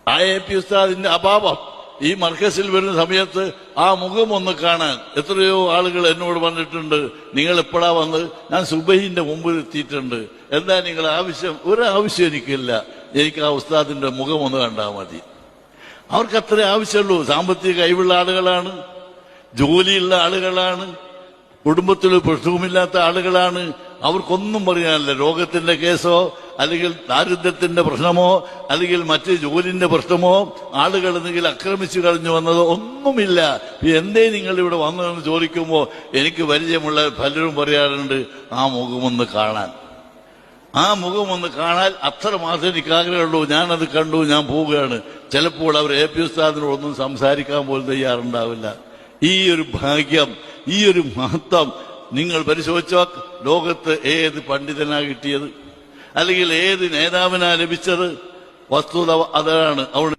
ആ AP ഉസ്താദിന്റെ അഭാവം ഈ മർക്കസിൽ വരുന്ന സമയത്ത് ആ മുഖം ഒന്ന് കാണാൻ എത്രയോ ആളുകൾ എന്നോട് പറഞ്ഞിട്ടുണ്ട്. നിങ്ങൾ എപ്പോഴാ വന്ന്? ഞാൻ സുബഹിന്റെ മുമ്പിൽ എത്തിയിട്ടുണ്ട്. എന്താ നിങ്ങളുടെ ആവശ്യം? ഒരാവശ്യം എനിക്കില്ല. എനിക്ക് ആ ഉസ്താദിന്റെ മുഖം ഒന്ന് കണ്ടാൽ മതി. അവർക്ക് അത്രേ ആവശ്യമുള്ളൂ. സാമ്പത്തിക കഴിവുള്ള ആളുകളാണ്, ജോലിയുള്ള ആളുകളാണ്, കുടുംബത്തിൽ പ്രശ്നവുമില്ലാത്ത ആളുകളാണ്. അവർക്കൊന്നും പറയാനില്ല. രോഗത്തിന്റെ കേസോ അല്ലെങ്കിൽ ദാരിദ്ര്യത്തിന്റെ പ്രശ്നമോ അല്ലെങ്കിൽ മറ്റ് ജോലിന്റെ പ്രശ്നമോ ആളുകൾ എന്തെങ്കിലും ആക്രമിച്ചു കളഞ്ഞു വന്നതോ ഒന്നുമില്ല. എന്തേ നിങ്ങൾ ഇവിടെ വന്നതെന്ന് ചോദിക്കുമ്പോൾ എനിക്ക് പരിചയമുള്ള പലരും പറയാറുണ്ട്, ആ മുഖമൊന്ന് കാണാൻ. ആ മുഖമൊന്ന് കാണാൻ അത്ര മാത്രമേ എനിക്ക് ആഗ്രഹമുള്ളൂ. ഞാനത് കണ്ടു, ഞാൻ പോവുകയാണ്. ചിലപ്പോൾ അവർ AP ഉസ്താദിനോടൊന്നും സംസാരിക്കാൻ പോലും തയ്യാറുണ്ടാവില്ല. ഈ ഒരു ഭാഗ്യം, ഈ ഒരു മഹത്വം നിങ്ങൾ പരിശോധിച്ചോ. ലോകത്ത് ഏത് പണ്ഡിതനാ കിട്ടിയത് അല്ലെങ്കിൽ ഏത് നേതാവിനാ ലഭിച്ചത്? വസ്തുത അതാണ്. അവിടെ